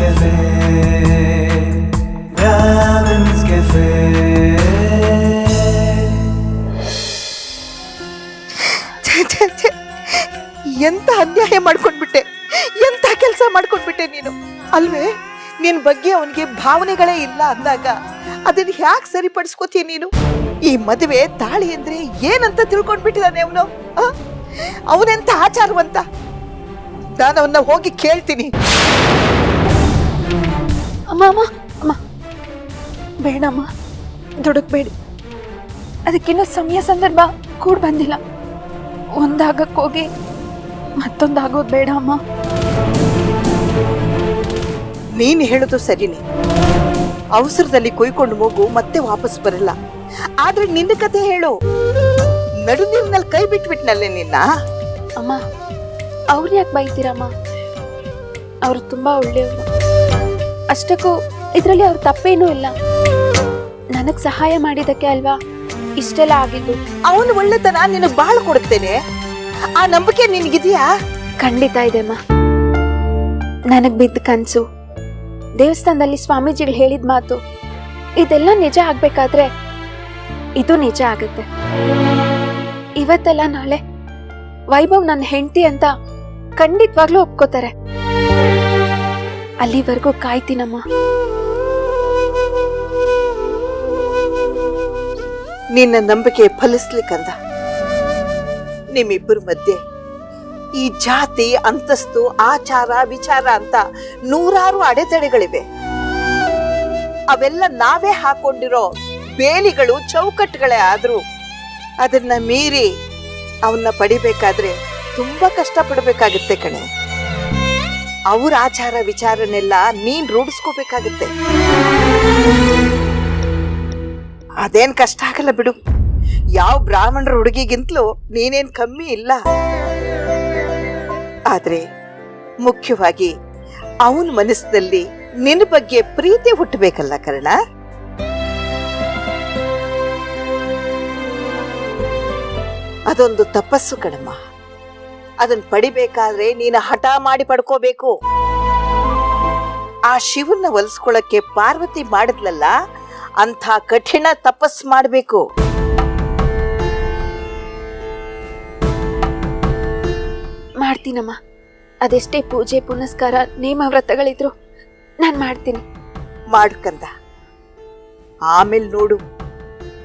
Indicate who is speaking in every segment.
Speaker 1: Cafe. Brahmins Cafe.
Speaker 2: ಎಂತ ಅನ್ಯಾಯ ಮಾಡ್ಕೊಂಡ್ಬಿಟ್ಟೆ, ಎಂತ ಕೆಲಸ ಮಾಡ್ಕೊಂಡ್ಬಿಟ್ಟೆ ನೀನು ಅಲ್ವೇ. ನಿನ್ ಬಗ್ಗೆ ಅವನಿಗೆ ಭಾವನೆಗಳೇ ಇಲ್ಲ ಅಂದಾಗ ಅದನ್ನ ಹ್ಯಾಕ್ ಸರಿಪಡಿಸ್ಕೋತೀಯ ನೀನು? ಈ ಮದುವೆ ತಾಳಿ ಅಂದ್ರೆ ಏನಂತ ತಿಳ್ಕೊಂಡ್ಬಿಟ್ಟಿದ್ದಾನೆ ಅವನು. ಅವನೆಂತ ಆಚಾರವಂತ? ನಾನು ಅವನ್ನ ಹೋಗಿ ಕೇಳ್ತೀನಿ.
Speaker 3: ಅಮ್ಮ ಅಮ್ಮ ಅಮ್ಮ ಬೇಡಮ್ಮ, ದುಡುಕ್ಬೇಡಿ. ಅದಕ್ಕಿನ್ನೂ ಸಮಯ ಸಂದರ್ಭ ಕೂಡ ಬಂದಿಲ್ಲ. ಒಂದಾಗಕ್ಕೋಗಿ ಮತ್ತೊಂದಾಗೋದು ಬೇಡ ಅಮ್ಮ.
Speaker 2: ನೀನು ಹೇಳೋದು ಸರಿನೇ. ಅವಸರದಲ್ಲಿ ಕೊಯ್ಕೊಂಡು ಹೋಗು, ಮತ್ತೆ ವಾಪಸ್ ಬರಲ್ಲ. ಆದ್ರೆ ನಿನ್ನ ಕತೆ ಹೇಳು. ನಡು ನೀರಿನಲ್ಲಿ ಕೈ ಬಿಟ್ಬಿಟ್ನಲ್ಲೇ ನಿನ್ನ.
Speaker 3: ಅಮ್ಮ, ಅವ್ರು ಯಾಕೆ ಬೈತೀರಮ್ಮ? ಅವರು ತುಂಬಾ ಒಳ್ಳೆಯವರು. ಅಷ್ಟಕ್ಕೂ ಇದರಲ್ಲಿ ಅವ್ರ ತಪ್ಪೇನೂ ಇಲ್ಲ. ನನಗ್ ಸಹಾಯ ಮಾಡಿದಕ್ಕೆ ಅಲ್ವಾ ಇಷ್ಟೆಲ್ಲ ಆಗಿದ್ದು.
Speaker 2: ಅವನು ಒಳ್ಳೆತನ ನಿನಗೆ ಬಾಳ ಕೊಡುತ್ತೇನೆ. ಆ ನಂಬಿಕೆ ನಿನ್ಗಿದೆಯಾ?
Speaker 3: ಖಂಡಿತ ಇದೆಮ್ಮ. ನನಗ್ ಬಿದ್ದ ಕನ್ಸು, ದೇವಸ್ಥಾನದಲ್ಲಿ ಸ್ವಾಮೀಜಿಗಳು ಹೇಳಿದ ಮಾತು, ಇದೆಲ್ಲ ನಿಜ ಆಗ್ಬೇಕಾದ್ರೆ ಇದು ನಿಜ ಆಗುತ್ತೆ. ಇವತ್ತೆಲ್ಲ ನಾಳೆ ವೈಭವ್ ನನ್ನ ಹೆಂಡತಿ ಅಂತ ಖಂಡಿತವಾಗ್ಲೂ ಒಪ್ಕೋತಾರೆ. ಅಲ್ಲಿವರೆಗೂ ಕಾಯ್ತೀನಮ್ಮ.
Speaker 2: ನಿನ್ನ ನಂಬಿಕೆ ಫಲಿಸ್ಲಿಕ್ಕಂದ ನಿಮ್ಮಿಬ್ಬರ ಮಧ್ಯೆ ಈ ಜಾತಿ, ಅಂತಸ್ತು, ಆಚಾರ, ವಿಚಾರ ಅಂತ ನೂರಾರು ಅಡೆತಡೆಗಳಿವೆ. ಅವೆಲ್ಲ ನಾವೇ ಹಾಕೊಂಡಿರೋ ಬೇಲಿಗಳು, ಚೌಕಟ್ಟುಗಳೇ ಆದ್ರೂ ಅದನ್ನ ಮೀರಿ ಅವನ್ನ ಪಡಿಬೇಕಾದ್ರೆ ತುಂಬಾ ಕಷ್ಟ ಪಡ್ಬೇಕಾಗುತ್ತೆ ಕಣೆ. ಅವ್ರ ಆಚಾರ ವಿಚಾರನೆಲ್ಲ ನೀನ್ ರೂಢಿಸ್ಕೋಬೇಕಾಗತ್ತೆ. ಅದೇನ್ ಕಷ್ಟ ಆಗಲ್ಲ ಬಿಡು. ಯಾವ ಬ್ರಾಹ್ಮಣರ ಹುಡುಗಿಗಿಂತಲೂ ನೀನೇನ್ ಕಮ್ಮಿ ಇಲ್ಲ. ಆದ್ರೆ ಮುಖ್ಯವಾಗಿ ಅವನ ಮನಸ್ಸಿನಲ್ಲಿ ನಿನ್ನ ಬಗ್ಗೆ ಪ್ರೀತಿ ಹುಟ್ಟಬೇಕಲ್ಲ ಕರ್ಣ. ಅದೊಂದು ತಪಸ್ಸು ಕಣಮ್ಮ. ಅದನ್ನ ಪಡಿಬೇಕಾದ್ರೆ ನೀನು ಹಠ ಮಾಡಿ ಪಡ್ಕೋಬೇಕು. ಆ ಶಿವನ್ನ ಒಲಿಸ್ಕೊಳಕ್ಕೆ ಪಾರ್ವತಿ ಮಾಡಿದ್ಲಲ್ಲ, ಅಂಥ ಕಠಿಣ ತಪಸ್ ಮಾಡಬೇಕು.
Speaker 3: ಮಾಡ್ತೀನಮ್ಮ. ಅದೆಷ್ಟೇ ಪೂಜೆ ಪುನಸ್ಕಾರ ನೇಮ ವ್ರತಗಳಿದ್ರು ನಾನು ಮಾಡ್ತೀನಿ.
Speaker 2: ಮಾಡ್ಕಂದ. ಆಮೇಲೆ ನೋಡು,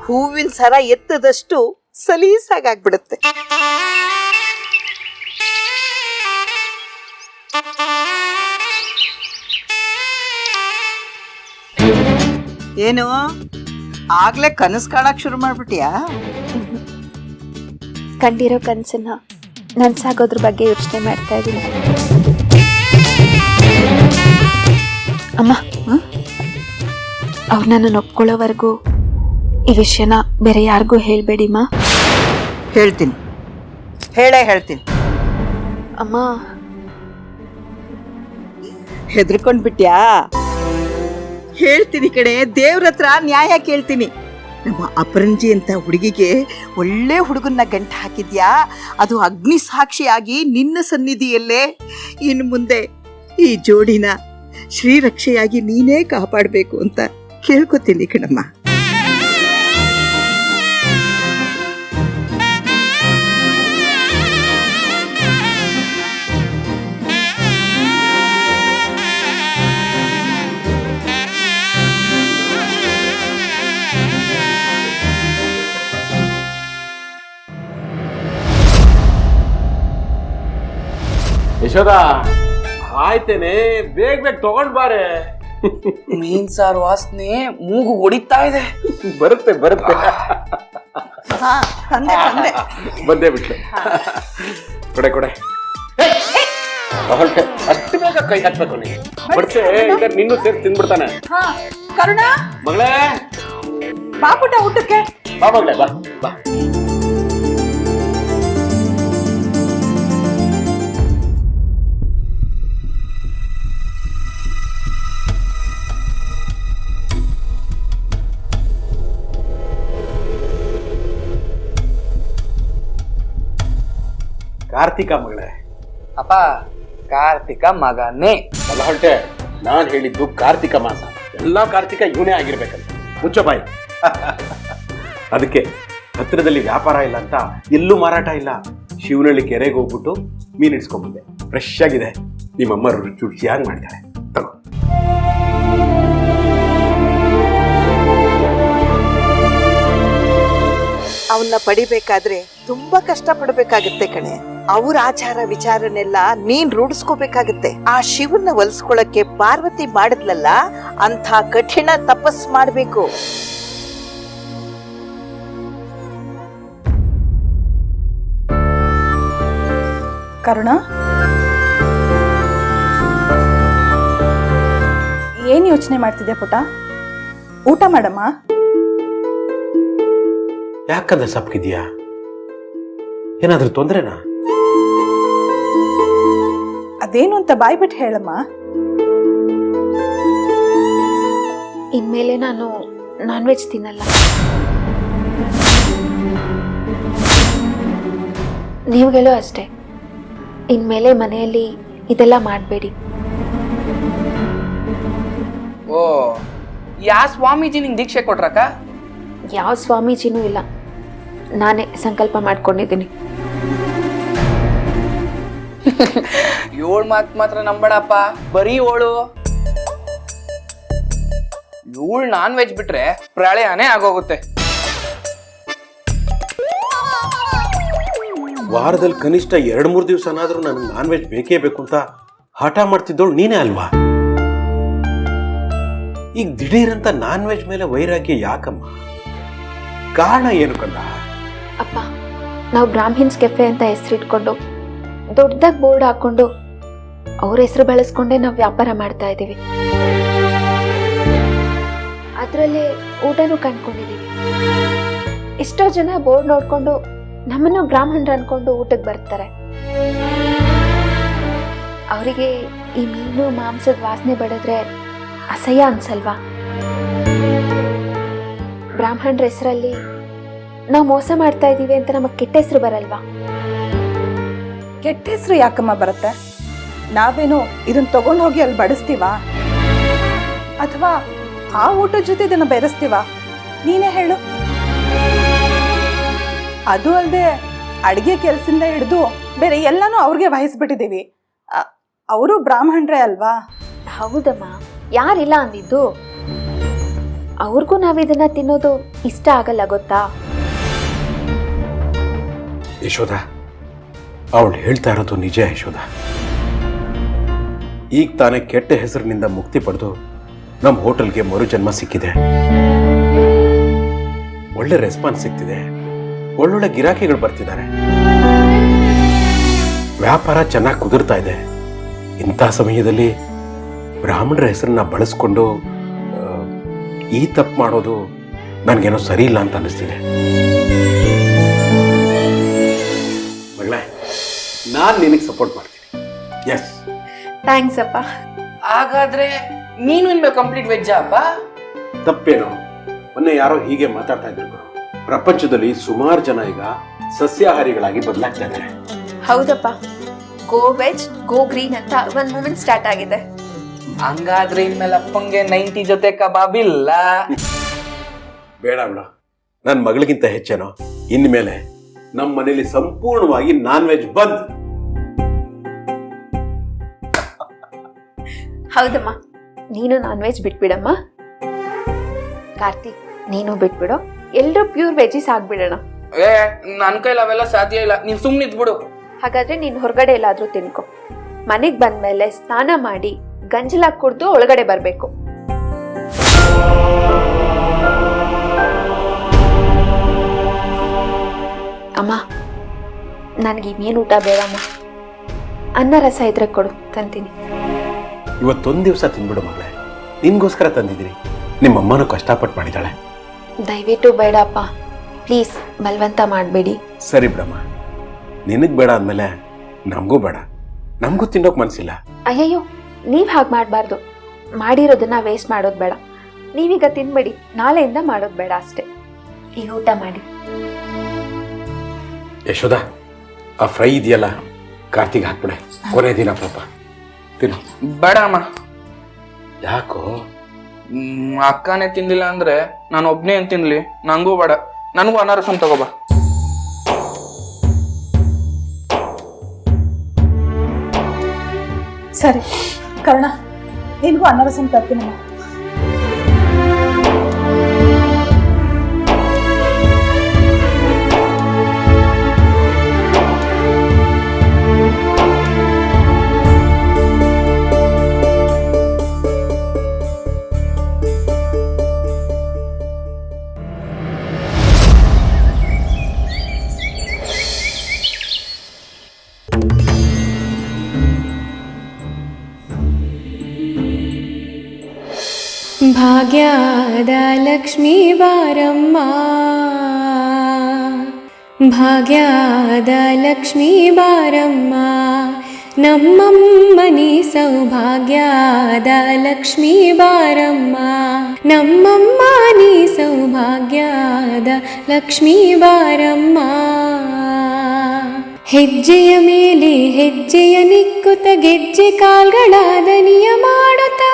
Speaker 2: ಹೂವಿನ ಸರ ಎತ್ತದಷ್ಟು ಸಲೀಸಾಗ್ಬಿಡುತ್ತೆ. ಏನು ಆಗ್ಲೇ ಕನಸು ಕಾಣಕ್ ಶುರು ಮಾಡ್ಬಿಟ್ಟಿಯಾ?
Speaker 3: ಕಂಡಿರೋ ಕನಸನ್ನ ನನ್ಸಾಗೋದ್ರ ಬಗ್ಗೆ ಯೋಚನೆ ಮಾಡ್ತಾ ಇದ್ದೀನಿ ಅಮ್ಮ. ಅವ್ರು ನನ್ನನ್ನು ಒಪ್ಕೊಳ್ಳೋವರೆಗೂ ಈ ವಿಷಯನ ಬೇರೆ ಯಾರಿಗೂ ಹೇಳ್ಬೇಡಿಮ್ಮ.
Speaker 2: ಹೇಳ್ತೀನಿ, ಹೇಳ್ತೀನಿ.
Speaker 3: ಅಮ್ಮ,
Speaker 2: ಹೆದರ್ಕೊಂಡ್ಬಿಟ್ಯಾ? ಹೇಳ್ತೀನಿ ಕಡೆ, ದೇವ್ರ ಹತ್ರ ನ್ಯಾಯ ಕೇಳ್ತೀನಿ. ನಮ್ಮ ಅಪರಂಜಿ ಅಂತ ಹುಡುಗಿಗೆ ಒಳ್ಳೆ ಹುಡುಗನ್ನ ಗಂಟು ಹಾಕಿದ್ಯಾ, ಅದು ಅಗ್ನಿ ಸಾಕ್ಷಿಯಾಗಿ ನಿನ್ನ ಸನ್ನಿಧಿಯಲ್ಲೇ ಇನ್ನು ಮುಂದೆ ಈ ಜೋಡಿನ ಶ್ರೀರಕ್ಷೆಯಾಗಿ ನೀನೇ ಕಾಪಾಡಬೇಕು ಅಂತ ಕೇಳ್ಕೊತೀನಿ ಕಣಮ್ಮ.
Speaker 4: ಯಶೋದ, ಆಯ್ತೇನೆ, ಬೇಗ ತಗೊಂಡ್ ಬಾರೆ.
Speaker 5: ಮೀನ್ ಸಾರು ವಾಸನೆ ಮೂಗು ಹೊಡಿತಾ ಇದೆ.
Speaker 4: ಬರುತ್ತೆ ಬಂದೇ ಬಿಟ್ಲೆ. ಕೊಡೆ ಅಷ್ಟು ಬೇಗ ಕೈ ಹಾಕ್ಬೇಕು ನೀ. ಬಡ್ಸೆ ನಿನ್ನೂ ಸೇರ್ಸಿ ತಿಂದ್ಬಿಡ್ತಾನೆ.
Speaker 2: ಕರುಣ,
Speaker 4: ಮಗಳೇ,
Speaker 2: ಬಾ ಪುಟ್ಟ ಊಟಕ್ಕೆ.
Speaker 4: ಬಾ ಮಗಳೇ, ಬಾ. ಕಾರ್ತಿಕ ಮಗಳೇ.
Speaker 5: ಅಪ್ಪ, ಕಾರ್ತಿಕ ಮಗನೇ.
Speaker 4: ಅಲ್ಲ ಹೊರಟೆ, ನಾನು ಹೇಳಿದ್ದು ಕಾರ್ತಿಕ ಮಾಸ, ಎಲ್ಲ ಕಾರ್ತಿಕ ಇವನೇ ಆಗಿರ್ಬೇಕಂತ. ಮುಚ್ಚ ಬಾಯಿ. ಅದಕ್ಕೆ ಹತ್ತಿರದಲ್ಲಿ ವ್ಯಾಪಾರ ಇಲ್ಲ ಅಂತ ಎಲ್ಲೂ ಮಾರಾಟ ಇಲ್ಲ. ಶಿವನಹಳ್ಳಿ ಕೆರೆಗೆ ಹೋಗ್ಬಿಟ್ಟು ಮೀನು ಇಡ್ಸ್ಕೊಂಡ್ಬಂದೆ. ಫ್ರೆಶ್ ಆಗಿದೆ. ನಿಮ್ಮಮ್ಮ ರುಚಿಯಾಗಿ ಮಾಡ್ತಾಳೆ. ತಗೋ.
Speaker 2: ಅವನ್ನ ಪಡಿಬೇಕಾದ್ರೆ ತುಂಬಾ ಕಷ್ಟ ಪಡ್ಬೇಕಾಗತ್ತೆ ಕಣೆ. ಅವ್ರ ಆಚಾರ ವಿಚಾರನೆಲ್ಲ ನೀನ್ ರೂಢಿಸ್ಕೋಬೇಕಾಗತ್ತೆ. ಆ ಶಿವನ್ನ ಒಲಿಸ್ಕೊಳಕ್ಕೆ ಪಾರ್ವತಿ ಮಾಡಿದ್ಲಲ್ಲ, ಅಂಥ ಕಠಿಣ ತಪಸ್ ಮಾಡ್ಬೇಕು.
Speaker 6: ಕರುಣ, ಏನ್ ಯೋಚನೆ ಮಾಡ್ತಿದ್ಯಾ ಪುಟ? ಊಟ ಮಾಡಮ್ಮ.
Speaker 4: ಯಾಕಂದ್ರೆ ಸಪ್ಕಿದ್ಯಾ? ಏನಾದ್ರೂ ತೊಂದ್ರೆನಾ?
Speaker 6: ಅದೇನು ಅಂತ ಬಾಯ್ಬಿಟ್ಟು ಹೇಳಮ್ಮ.
Speaker 3: ಇನ್ಮೇಲೆ ನಾನು ನಾನ್ ವೆಜ್ ತಿನ್ನಲ್ಲ. ನೀವುಗಳು ಅಷ್ಟೇ, ಇನ್ಮೇಲೆ ಮನೆಯಲ್ಲಿ ಇದೆಲ್ಲ ಮಾಡಬೇಡಿ.
Speaker 5: ಓ, ಯಾ ಸ್ವಾಮೀಜಿ ನಿಂಗೆ ದೀಕ್ಷೆ ಕೊಟ್ರಕ್ಕ?
Speaker 3: ಯಾವ ಸ್ವಾಮೀಜಿನೂ ಇಲ್ಲ, ನಾನೇ ಸಂಕಲ್ಪ ಮಾಡ್ಕೊಂಡಿದ್ದೀನಿ.
Speaker 5: ಏಳ್ ಮಾತ್ರ ನಂಬಡಪ್ಪ, ಬರೀ ಏಳು. ಏಳ್ ನಾನ್ ವೆಜ್ ಬಿಟ್ರೆ ಪ್ರಳಯನೇ ಆಗೋಗುತ್ತೆ.
Speaker 4: ವಾರದಲ್ಲಿ ಕನಿಷ್ಠ 2-3 ದಿವಸನಾದ್ರೂ ನನಗೆ ನಾನ್ ವೆಜ್ ಬೇಕೇ ಬೇಕು ಅಂತ ಹಠ ಮಾಡ್ತಿದ್ದೋಳು ನೀನೇ ಅಲ್ವಾ? ಈಗ ದಿಢೀರಂತ ನಾನ್ ವೆಜ್ ಮೇಲೆ ವೈರಾಗ್ಯ ಯಾಕಮ್ಮ? ಕಾರಣ ಏನು ಕಂದ?
Speaker 3: ಅಪ್ಪ, ನಾವು ಬ್ರಾಹ್ಮಿನ್ಸ್ ಕೆಫೆ ಅಂತ ಹೆಸರಿಟ್ಕೊಂಡು ದೊಡ್ಡದಾಗಿ ಬೋರ್ಡ್ ಹಾಕೊಂಡು ಅವ್ರ ಹೆಸರು ಬಳಸ್ಕೊಂಡೇ ನಾವು ವ್ಯಾಪಾರ ಮಾಡ್ತಾ ಇದ್ದೀವಿ. ಅದರಲ್ಲೇ ಊಟನೂ ಕಂಡ್ಕೊಂಡಿದ್ದೀವಿ. ಎಷ್ಟೋ ಜನ ಬೋರ್ಡ್ ನೋಡ್ಕೊಂಡು ನಮ್ಮನ್ನು ಬ್ರಾಹ್ಮಣರು ಅನ್ಕೊಂಡು ಊಟಕ್ಕೆ ಬರ್ತಾರೆ. ಅವರಿಗೆ ಈ ಮೀನು ಮಾಂಸದ ವಾಸನೆ ಬಡಿದ್ರೆ ಅಸಹ್ಯ ಅನ್ಸಲ್ವಾ? ಬ್ರಾಹ್ಮಣರ ಹೆಸರಲ್ಲಿ ನಾವು ಮೋಸ ಮಾಡ್ತಾ ಇದ್ದೀವಿ ಅಂತ ನಮಗೆ ಕೆಟ್ಟ ಹೆಸರು ಬರಲ್ವಾ?
Speaker 6: ಕೆಟ್ಟ ಹೆಸರು ಯಾಕಮ್ಮ ಬರುತ್ತೆ? ನಾವೇನು ಇದನ್ನ ತಗೊಂಡು ಹೋಗಿ ಅಲ್ಲಿ ಬಡಿಸ್ತೀವಾ? ಅಥವಾ ಆ ಊಟದ ಜೊತೆ ಇದನ್ನ ಬೆರೆಸ್ತೀವಾ? ನೀನೇ ಹೇಳು. ಅದು ಅಲ್ಲದೆ ಅಡಿಗೆ ಕೆಲಸದಿಂದ ಹಿಡಿದು ಬೇರೆ ಎಲ್ಲನೂ ಅವ್ರಿಗೆ ವಹಿಸ್ಬಿಟ್ಟಿದ್ದೀವಿ. ಅವರು ಬ್ರಾಹ್ಮಣರೇ ಅಲ್ವಾ?
Speaker 3: ಹೌದಮ್ಮ, ಯಾರಿಲ್ಲ ಅಂದಿದ್ದು? ಅವ್ರಿಗೂ ನಾವಿದನ್ನ ತಿನ್ನೋದು ಇಷ್ಟ ಆಗಲ್ಲ, ಗೊತ್ತಾ?
Speaker 4: ಯಶೋಧ, ಅವಳು ಹೇಳ್ತಾ ಇರೋದು ನಿಜ. ಯಶೋಧ, ಈಗ ತಾನೇ ಕೆಟ್ಟ ಹೆಸರಿನಿಂದ ಮುಕ್ತಿ ಪಡೆದು ನಮ್ಮ ಹೋಟೆಲ್ಗೆ ಮರುಜನ್ಮ ಸಿಕ್ಕಿದೆ. ಒಳ್ಳೆ ರೆಸ್ಪಾನ್ಸ್ ಸಿಗ್ತಿದೆ, ಒಳ್ಳೊಳ್ಳೆ ಗಿರಾಕಿಗಳು ಬರ್ತಿದ್ದಾರೆ, ವ್ಯಾಪಾರ ಚೆನ್ನಾಗಿ ಕುದುರ್ತಾ ಇದೆ. ಇಂಥ ಸಮಯದಲ್ಲಿ ಬ್ರಾಹ್ಮಣರ ಹೆಸರನ್ನ ಬಳಸ್ಕೊಂಡು ಈ ತಪ್ಪು ಮಾಡೋದು ನನಗೇನೋ ಸರಿ ಇಲ್ಲ ಅಂತ ಅನ್ನಿಸ್ತಿದೆ. ಮಗಳೇ, ನಾನು ನಿನಗೆ ಸಪೋರ್ಟ್ ಮಾಡ್ತೀನಿ. ಎಸ್,
Speaker 3: ಥ್ಯಾಂಕ್ಸ್ ಅಪ್ಪ.
Speaker 5: ಹಾಗಾದ್ರೆ ನೀನು ಇನ್ಮೇಲೆ ಕಂಪ್ಲೀಟ್ ವೆಜ್ ಅಪ್ಪ?
Speaker 4: ತಪ್ಪೇನೋ? ಮೊನ್ನೆ ಯಾರೋ ಹೀಗೆ ಮಾತಾಡ್ತಾ ಇದ್ರು. ಪ್ರಪಂಚದಲ್ಲಿ ಸುಮಾರು ಜನ ಈಗ ಸಸ್ಯಾಹಾರಿಗಳಾಗಿ ಬದಲಾಗ್ತಾ ಇದ್ದಾರೆ.
Speaker 3: ಹೌದಪ್ಪ, ಗೋ ವೆಜ್ ಗೋ ಗ್ರೀನ್ ಅಂತ ಒಂದು ಮೂಮೆಂಟ್ ಸ್ಟಾರ್ಟ್ ಆಗಿದೆ.
Speaker 5: ಹಂಗಾದ್ರೆ ಇನ್ಮೇಲೆ ಅಪ್ಪಂಗೆ 90 ಜೊತೆ ಕಬಾಬ್ ಇಲ್ಲ?
Speaker 4: ಬೇಡ ಬೇಡ, ನನ್ನ ಮಗಳಿಗಿಂತ ಹೆಚ್ಚೇನೋ. ಇನ್ಮೇಲೆ ನಮ್ಮ ಮನೇಲಿ ಸಂಪೂರ್ಣವಾಗಿ ನಾನ್ ವೆಜ್ ಬಂದ್.
Speaker 3: ಹೌದಮ್ಮ, ನೀನು ನಾನ್ ವೆಜ್ ಬಿಟ್ಬಿಡಮ್ಮ. ಕಾರ್ತಿಕ್, ನೀನು ಬಿಟ್ಬಿಡು. ಎಲ್ರೂ ಪ್ಯೂರ್ ವೆಜ್ಜಿಸ್ ಆಗ್ಬಿಡೋಣ.
Speaker 5: ಏ, ನನ್ ಕೈಲಿ ಅವೆಲ್ಲ ಸಾಧ್ಯ ಇಲ್ಲ. ನೀನ್ ಸುಮ್ನೆ ಇದ್ಬಿಡು.
Speaker 3: ಹಾಗಾದ್ರೆ ನೀನು ಹೊರಗಡೆ ಎಲ್ಲಾದ್ರೂ ತಿನ್ಕೊ. ಮನೆಗೆ ಬಂದ್ಮೇಲೆ ಸ್ನಾನ ಮಾಡಿ ಗಂಜಲ ಕುಡ್ದು ಒಳಗಡೆ ಬರ್ಬೇಕು. ಅಮ್ಮ, ನನಗೆ ಇನ್ನೇನು ಊಟ ಬೇಡಮ್ಮ. ಅನ್ನ ರಸ ಇದ್ರೆ ಕೊಡು, ತಂತೀನಿ.
Speaker 4: ಇವತ್ತೊಂದು ದಿವಸ ತಿನ್ಬಿಡು ಮಗಳೇ, ನಿನ್ಗೋಸ್ಕರ ತಂದಿದ್ದೀನಿ. ನಿಮ್ಮಮ್ಮನೂ ಕಷ್ಟಪಟ್ಟು ಮಾಡಿದಾಳೆ.
Speaker 3: ದಯವಿಟ್ಟು ಬೇಡಪ್ಪ, ಪ್ಲೀಸ್, ಬಲವಂತ ಮಾಡಬೇಡಿ.
Speaker 4: ಸರಿ ಬಿಡಮ್ಮ, ನಿನಗೆ ಬೇಡ ಅಂದಮೇಲೆ ನಮಗೂ ಬೇಡ. ನಮಗೂ ತಿನ್ನೋಕೆ ಮನಸ್ಸಿಲ್ಲ.
Speaker 3: ಅಯ್ಯಯ್ಯೋ, ನೀವು ಹಾಗೆ ಮಾಡಬಾರ್ದು. ಮಾಡಿರೋದನ್ನ ವೇಸ್ಟ್ ಮಾಡೋದು ಬೇಡ. ನೀವೀಗ ತಿನ್ಬೇಡಿ, ನಾಳೆಯಿಂದ ಮಾಡೋದು ಬೇಡ ಅಷ್ಟೇ. ಈಗ ಊಟ ಮಾಡಿ.
Speaker 4: ಯಶೋಧ, ಆ ಫ್ರೈ ಇದೆಯಲ್ಲ, ಕಾರ್ತಿಕ್ ಹಾಕ್ಬಿಡೆ. ಕೊನೆ ದಿನ ಪಾಪ ತಿನ್ನು.
Speaker 5: ಬೇಡ ಅಮ್ಮ,
Speaker 4: ಯಾಕೋ?
Speaker 5: ಅಕ್ಕನೇ ತಿಂದಿಲ್ಲ ಅಂದ್ರೆ ನಾನು ಒಬ್ನೇ ಏನ್ ತಿನ್ಲಿ? ನಂಗೂ ಬೇಡ, ನನಗೂ ಅನಾರಸಂ ತಗೋಬಾ.
Speaker 6: ಸರಿ ಕರ್ಣ, ನಿನ್ಗೂ ಅನಾರಸಂ ತರ್ತೀನಮ್ಮ.
Speaker 7: ಭಾಗ್ಯದ ಲಕ್ಷ್ಮೀ ಬಾರಮ್ಮ, ಭಾಗ್ಯದ ಲಕ್ಷ್ಮೀ ಬಾರಮ್ಮ, ನಮ್ಮಮ್ಮನಿ ಸೌಭಾಗ್ಯದ ಲಕ್ಷ್ಮೀ ಬಾರಮ್ಮ, ನಮ್ಮಮ್ಮ ನೀ ಸೌಭಾಗ್ಯದ ಲಕ್ಷ್ಮೀ ಬಾರಮ್ಮ. ಹೆಜ್ಜೆಯ ಮೇಲೆ ಹೆಜ್ಜೆಯ ನಿಕ್ಕುತ್ತ ಗೆಜ್ಜೆ ಕಾಲ್ಗಳ ದನಿಯ ಮಾಡುತ್ತಾ,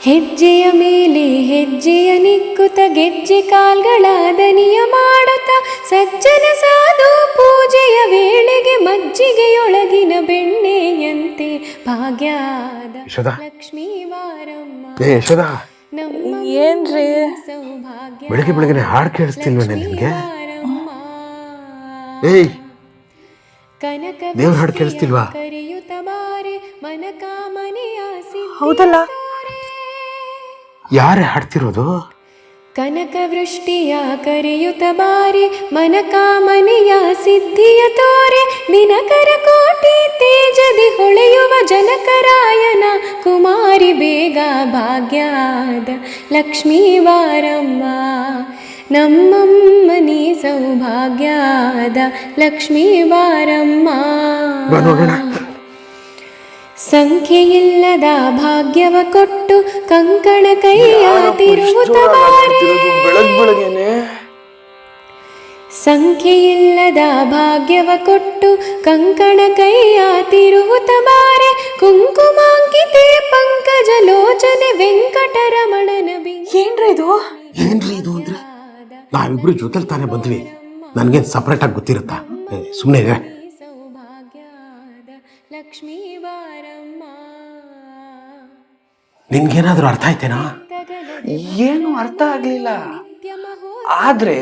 Speaker 7: ಹೆಜ್ಜೆಯ ಮೇಲೆ ಹೆಜ್ಜೆಯ ನಿಕ್ಕುತ್ತ ಗೆಜ್ಜೆ ಕಾಲ್ಗಳ ದನಿಯ ಮಾಡುತ್ತ, ಸಜ್ಜನ ಸಾಧು ಪೂಜೆಯ ವೇಳೆಗೆ ಮಜ್ಜಿಗೆಯೊಳಗಿನ ಬೆಣ್ಣೆಯಂತೆ ಭಾಗ್ಯದ ಲಕ್ಷ್ಮೀ ಬಾರಮ್ಮ.
Speaker 6: ಏನ್ರಿ
Speaker 4: ಬೆಳಗ್ಗೆ ಬೆಳಗ್ಗೆ ಹಾಡು ಕೇಳಿಸ್ತಿಲ್ವ ನಿನಗೆ? ಏಯ್, ದೇವ್ರ ಹಾಡು ಕೇಳಿಸ್ತಿಲ್ವಾ?
Speaker 6: ಹೌದಲ್ಲ,
Speaker 4: ಯಾರೇ ಹಾಡ್ತಿರೋದು?
Speaker 7: ಕನಕ ವೃಷ್ಟಿಯ ಕರೆಯುತ್ತ ಬಾರಿ, ಮನಕಾಮನೆಯ ಸಿದ್ಧಿಯ ತೋರೆ, ದಿನಕರ ಕೋಟಿ ತೇಜದಿ ಹೊಳೆಯುವ ಜನಕರಾಯನ ಕುಮಾರಿ ಬೇಗ ಭಾಗ್ಯದ ಲಕ್ಷ್ಮೀ ಬಾರಮ್ಮ, ನಮ್ಮಮ್ಮನಿ ಸೌಭಾಗ್ಯದ ಲಕ್ಷ್ಮೀ ಬಾರಮ್ಮ. ಸಂಖ್ಯೆಯಿಲ್ಲದ ಭಾಗ್ಯವ ಕೊಟ್ಟು ಕಂಕಣ ಕೈಯ ತಿರುವುತ್ತ ಬಾರೆ, ಸಂಖ್ಯೆಯಿಲ್ಲದ ಭಾಗ್ಯವ ಕೊಟ್ಟು ಕಂಕಣ ಕೈಯ ತಿರುವುತ್ತ ಬಾರೆ, ಕುಂಕುಮಾಂಕಿತೆ ಪಂಕಜ ಲೋಚನೆ ವೆಂಕಟರಮಣನ
Speaker 6: ಏನ್ರಿ ಇದು?
Speaker 4: ಏನ್ರಿ ಇದು ಅಂದ್ರೆ ನಾವಿಬ್ರು ಜೊತೆಲಿ ತಾನೇ ಬಂದ್ವಿ, ನನ್ಗೇನ್ ಸಪ್ರೇಟ್ ಆಗಿ ಗೊತ್ತಿರುತ್ತಾ? ಸುಮ್ಮನೆ
Speaker 7: ಸೌಭಾಗ್ಯದ ಲಕ್ಷ್ಮೀ ಬಾರಮ್ಮ.
Speaker 4: ನಿನ್ಗೇನಾದ್ರೂ ಅರ್ಥ ಆಯ್ತೇನಾ?
Speaker 5: ಏನು ಅರ್ಥ ಆಗ್ಲಿಲ್ಲ. ಆದ್ರೆ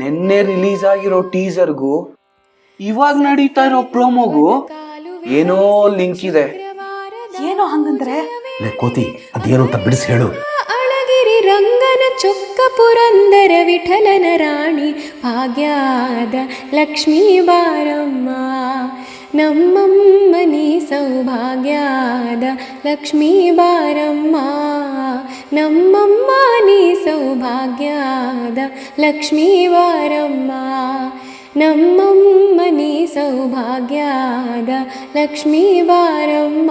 Speaker 5: ನಿನ್ನೆ ರಿಲೀಸ್ ಆಗಿರೋ ಟೀಸರ್ಗೂ ಇವಾಗ ನಡೀತಾ ಇರೋ ಪ್ರೋಮೋಗೂ ಏನೋ ಲಿಂಕ್ ಇದೆ.
Speaker 6: ಏನೋ ಹಂಗಂದ್ರೆ?
Speaker 4: ಕೋತಿ, ಅದೇನು ಅಂತ ಬಿಡಿಸಿ ಹೇಳು.
Speaker 7: ಅಳಗಿರಿ ರಂಗನ ಚೊಕ್ಕ ಪುರಂದರ ವಿಠಲನ ರಾಣಿ ಭಾಗ್ಯದ ಲಕ್ಷ್ಮೀ ಬಾರಮ್ಮ, ನಮ್ಮಮ್ಮನಿ ಸೌಭಾಗ್ಯದ ಲಕ್ಷ್ಮೀ ಬಾರಮ್ಮ, ನಮ್ಮಮ್ಮ ನೀ ಸೌಭಾಗ್ಯದ ಲಕ್ಷ್ಮೀ ಬಾರಮ್ಮ, ನಮ್ಮಮ್ಮ ನೀ ಸೌಭಾಗ್ಯದ ಲಕ್ಷ್ಮೀ ಬಾರಮ್ಮ.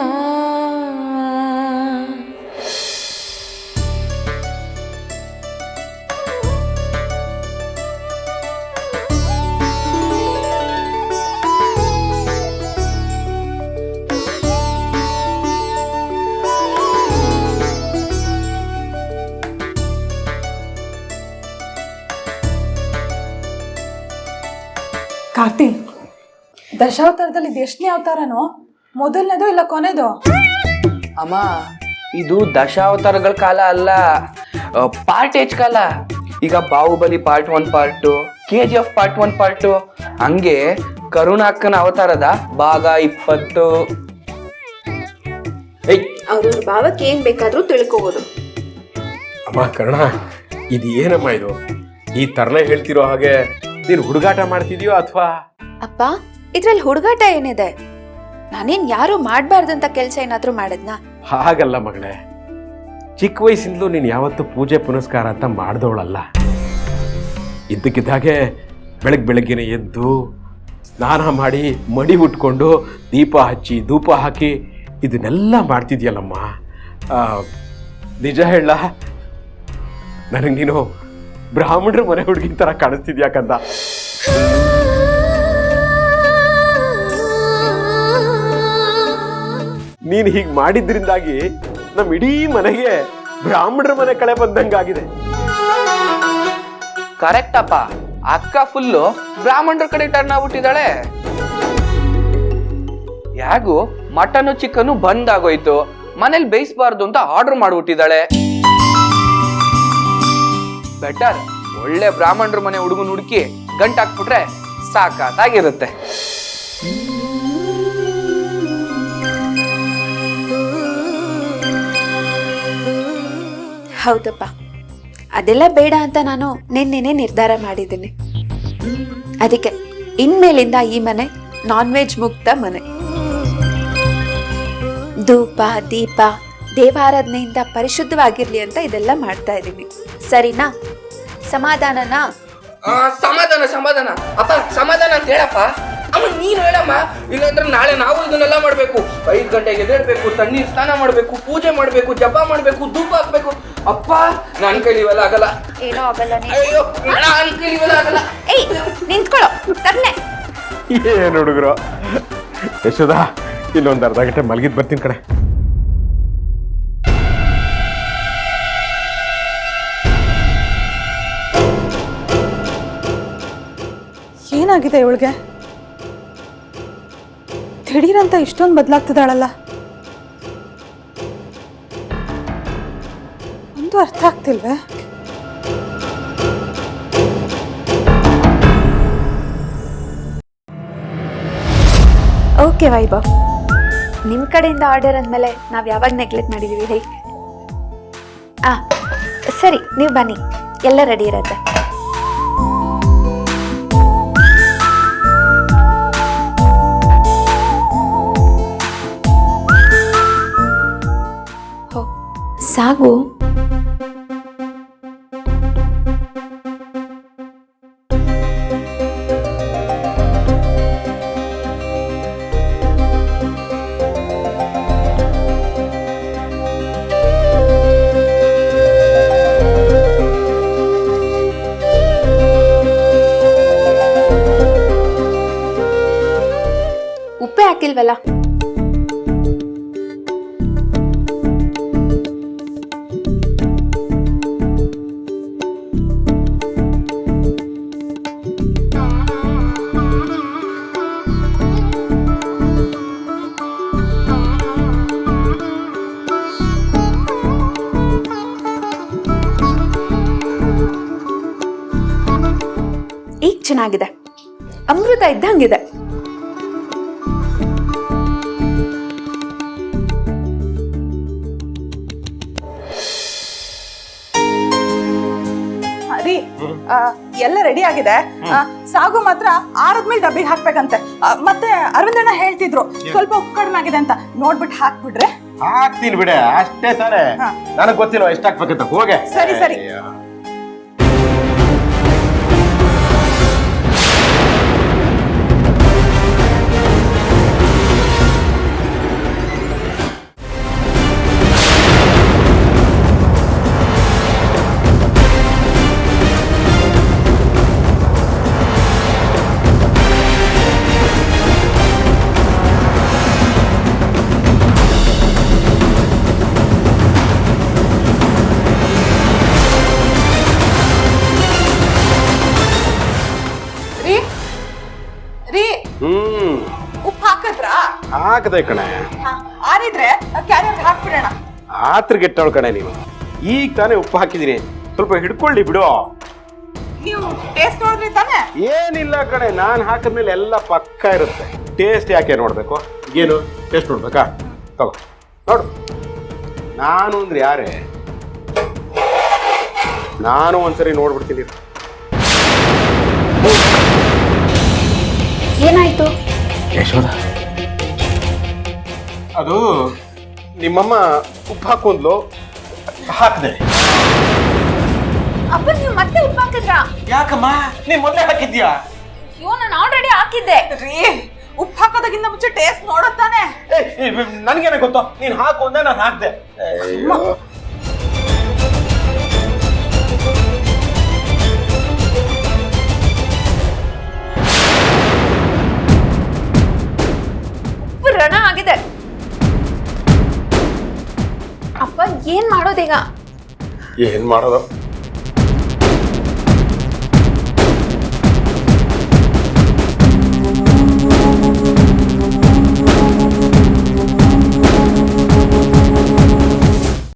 Speaker 6: ಕಾರ್ತಿ, ದಶಾವತಾರದಲ್ಲಿ ಇದು ಎಷ್ಟನೇ ಅವತಾರನೋ? ಮೊದಲನೇದು ಇಲ್ಲ ಕೊನೆದು?
Speaker 5: ಅಮ್ಮ, ಇದು ದಶಾವತಾರಗಳ ಕಾಲ ಅಲ್ಲ, ಪಾರ್ಟ್ ಕಾಲ. ಈಗ Baahubali part 1 part 2, KGF part 1 part 2, ಹಂಗೆ ಕರುಣಾಕ್ಕನ ಅವತಾರದ ಭಾಗ 20.
Speaker 3: ಅವ್ರ ಭಾವಕ್ಕೆ ಏನ್ ಬೇಕಾದ್ರೂ ತಿಳ್ಕೋಬಹುದು.
Speaker 4: ಅಮ್ಮ ಕರ್ಣ, ಇದು ಏನಮ್ಮ ಇದು? ಈ ತರನೇ ಹೇಳ್ತಿರೋ ಹಾಗೆ ನೀನು ಹುಡುಗಾಟ ಮಾಡ್ತಿದ್ಯೋ ಅಥವಾ?
Speaker 3: ಅಪ್ಪ, ಇದ್ರಲ್ಲಿ ಹುಡುಗಾಟ ಏನಿದೆ? ನಾನೇನ್ ಯಾರು ಮಾಡ್ಬಾರ್ದಂತ ಕೆಲ್ಸ ಏನಾದ್ರೂ ಮಾಡದ್ನಾ?
Speaker 4: ಹಾಗಲ್ಲ ಮಗಳೇ, ಚಿಕ್ಕ ವಯಸ್ಸಿಂದಲೂ ನೀನು ಯಾವತ್ತೂ ಪೂಜೆ ಪುನಸ್ಕಾರ ಅಂತ ಮಾಡ್ದವಳಲ್ಲ. ಇದ್ದಕ್ಕಿದ್ದಾಗೆ ಬೆಳಗ್ಗೆನೆ ಎದ್ದು ಸ್ನಾನ ಮಾಡಿ ಮಡಿ ಉಟ್ಕೊಂಡು ದೀಪ ಹಚ್ಚಿ ಧೂಪ ಹಾಕಿ ಇದನ್ನೆಲ್ಲ ಮಾಡ್ತಿದ್ಯಲ್ಲಮ್ಮ. ನಿಜ ಹೇಳ, ನನಗೆ ನೀನು ಬ್ರಾಹ್ಮಣರ ಮನೆ ಹುಡುಗಿನ ಥರ ಕಾಣಿಸ್ತಿದ್ಯಾ ಕಂದ. ನೀನ್ ಹೀಗ್ ಮಾಡಿದ್ರಿಂದಾಗಿ ನಮ್ ಇಡೀ ಮನೆಗೆ ಬ್ರಾಹ್ಮಣರ ಮನೆ ಕಳೆ ಬಂದಂಗಾಗಿದೆ.
Speaker 5: ಕರೆಕ್ಟ್ ಅಪ್ಪ, ಅಕ್ಕ ಫುಲ್ಲು ಬ್ರಾಹ್ಮಣರ ಕಡೆ ಟರ್ನ್ ಆಗ್ಬಿಟ್ಟಿದ್ದಾಳೆ. ಯಾಗು ಮಟನ್ ಚಿಕನ್ ಬಂದ್ ಆಗೋಯ್ತು, ಮನೇಲಿ ಬೇಯಿಸಬಾರ್ದು ಅಂತ ಆರ್ಡರ್ ಮಾಡ್ಬಿಟ್ಟಿದ್ದಾಳೆ. ಬೆಟರ್ ಒಳ್ಳೆ ಬ್ರಾಹ್ಮಣರ ಮನೆ ಹುಡುಗನ ಹುಡುಕಿ ಗಂಟ್ ಹಾಕ್ಬಿಟ್ರೆ ಸಾಕಾಗಿರುತ್ತೆ.
Speaker 3: ಹೌದಪ್ಪ, ಅದೆಲ್ಲ ಬೇಡ ಅಂತ ನಾನು ನಿನ್ನೆನೆ ನಿರ್ಧಾರ ಮಾಡಿದ್ದೀನಿ. ಅದಕ್ಕೆ ಇನ್ಮೇಲಿಂದ ಈ ಮನೆ ನಾನ್ ವೆಜ್ ಮುಕ್ತ ಮನೆ. ಧೂಪ ದೀಪ ದೇವಾರಾಧನೆಯಿಂದ ಪರಿಶುದ್ಧವಾಗಿರ್ಲಿ ಅಂತ ಇದೆಲ್ಲ ಮಾಡ್ತಾ ಇದ್ದೀನಿ. ಸರಿನಾ? ಸಮಾಧಾನನಾ?
Speaker 5: ಸಮಾಧಾನ ಸಮಾಧಾನ ಅಪ್ಪ, ಸಮಾಧಾನ ಅಂತ ಹೇಳಪ್ಪ. ಅಮ್ಮ ನೀನು ಹೇಳಮ್ಮ, ಇಲ್ಲಾಂದ್ರೆ ನಾಳೆ ನಾವು ಇದನ್ನೆಲ್ಲ ಮಾಡ್ಬೇಕು. 5 ಗಂಟೆಗೆ ಎದ್ದೇಳ್ಬೇಕು, ತಣ್ಣೀರ್ ಸ್ನಾನ ಮಾಡ್ಬೇಕು, ಪೂಜೆ ಮಾಡ್ಬೇಕು, ಜಪ ಮಾಡ್ಬೇಕು, ಧೂಪ ಹಾಕ್ಬೇಕು. ಅಪ್ಪ ನನ್ ಕೈಲಿ ಇವೆಲ್ಲ ಆಗಲ್ಲ.
Speaker 3: ಏನೋ ಆಗಲ್ಲ.
Speaker 5: ಅಯ್ಯೋ ನನ್ ಕೈಲಿ ಇವೆಲ್ಲ ಆಗಲ್ಲ.
Speaker 3: ಏಯ್ ನಿಂತ್ಕೊಳ್ಳೋ, ತರ್ನೆ.
Speaker 4: ಏನ್ ಹುಡುಗರು. ಯಶೋದಾ, ಇಲ್ಲೊಂದು ಅರ್ಧ ಗಂಟೆ ಮಲಗಿದ್ ಬರ್ತೀನಿ ಕಡೆ.
Speaker 6: ಏನಾಗಿದೆ ಇವಳಿಗೆ? ದಿಢೀರಂತ ಇಷ್ಟೊಂದು ಬದಲಾಗ್ತಿದ್ದಾಳಲ್ಲ. ಒಂದು ಅರ್ಥ ಆಗ್ತಿಲ್ವೇ?
Speaker 3: ಓಕೆ ವೈಭವ್, ನಿಮ್ಮ ಕಡೆಯಿಂದ ಆರ್ಡರ್ ಅಂದಮೇಲೆ ನಾವು ಯಾವಾಗ ನೆಗ್ಲೆಕ್ಟ್ ಮಾಡಿದ್ದೀವಿ ಹೇಳಿ? ಸರಿ, ನೀವು ಬನ್ನಿ, ಎಲ್ಲ ರೆಡಿ ಇರತ್ತೆ. ಸಾಗು. ಉಪ್ಪೇ ಹಾಕಿಲ್ವಲ್ಲ? ಈಗ ಚೆನ್ನಾಗಿದೆ, ಅಮೃತ ಇದ್ದಂಗಿದೆ.
Speaker 6: ರೀ, ಎಲ್ಲ ರೆಡಿ ಆಗಿದೆ. ಸಾಗು ಮಾತ್ರ ಆರದ್ಮೇಲೆ ಡಬ್ಬಿಗೆ ಹಾಕ್ಬೇಕಂತೆ. ಮತ್ತೆ ಅರವಿಂದಣ್ಣ ಹೇಳ್ತಿದ್ರು ಸ್ವಲ್ಪ ಉಪ್ಪು ಕಡಿಮೆ ಆಗಿದೆ ಅಂತ, ನೋಡ್ಬಿಟ್ಟು ಹಾಕ್ಬಿಡ್ರೆ.
Speaker 4: ಹಾಕ್ತೀನಿ ಬಿಡೆ, ಅಷ್ಟೇ ತಾನೇ. ನನಗ್ ಗೊತ್ತಿಲ್ಲ ಎಷ್ಟು ಹಾಕ್ಬೇಕಂತ. ಹೋಗೆ.
Speaker 6: ಸರಿ ಸರಿ. ಉಪ್ಪು ಹಾಕಿದ್ರಾ?
Speaker 4: ಹಾಕದೆ ಕಣೆ.
Speaker 6: ಆರಿದ್ರೆ ಕ್ಯಾರಿಯರ್ ಹಾಕ್ಬಿಡೋಣ.
Speaker 4: ಆತ್ರಗೆಟ್ಟವಳು ಕಣೆ ನೀವು. ಈಗ ತಾನೇ ಉಪ್ಪು ಹಾಕಿದೀನಿ, ಸ್ವಲ್ಪ ಹಿಡ್ಕೊಳ್ಳಿ ಬಿಡು.
Speaker 6: ನೀವು ಟೇಸ್ಟ್ ನೋಡಿದ್ರಿ ತಾನೆ?
Speaker 4: ಏನಿಲ್ಲ ಕಣೆ, ನಾನು ಹಾಕಿದ್ಮೇಲೆ ಎಲ್ಲ ಪಕ್ಕ ಇರುತ್ತೆ. ಟೇಸ್ಟ್ ಯಾಕೆ ನೋಡ್ಬೇಕು? ಏನು ಟೇಸ್ಟ್ ನೋಡ್ಬೇಕಾ? ತಗೋ ನೋಡು. ನಾನು ಅಂದ್ರೆ ಯಾರೇ, ನಾನು ಒಂದ್ಸರಿ ನೋಡ್ಬಿಡ್ತೀನಿ.
Speaker 3: ಏನಾಯ್ತು?
Speaker 4: ಯಶೋದ, ಅದು ನಿಮ್ಮಮ್ಮ ಉಪ್ಪು ಹಾಕೊಂಡ್ಲು, ಹಾಕ್ದೆ.
Speaker 3: ಅಪ್ಪ ನೀವು ಮತ್ತೆ ಉಪ್ಪು ಹಾಕಿದ್ರಾ?
Speaker 4: ಯಾಕಮ್ಮ, ನೀನ್ ಮೊದಲೇ ಹಾಕಿದ್ಯಾ?
Speaker 3: ಅಯ್ಯೋ, ನಾನು ಆಲ್ರೆಡಿ ಹಾಕಿದ್ದೆ.
Speaker 6: ರೀ, ಉಪ್ಪು ಹಾಕೋದಕ್ಕಿಂತ ಮುಂಚೆ ಟೇಸ್ಟ್ ನೋಡುತ್ತಾನೆ.
Speaker 4: ನನ್ಗೇನೆ ಗೊತ್ತು, ನೀನ್ ಹಾಕು ಅಂದ ನಾನು ಹಾಕ್ದೆ.
Speaker 3: ಉಪ್ಪು ರಣ ಆಗಿದೆ. ಏನ್ ಮಾಡೋದೀಗ?
Speaker 4: ಏನು ಮಾಡೋದು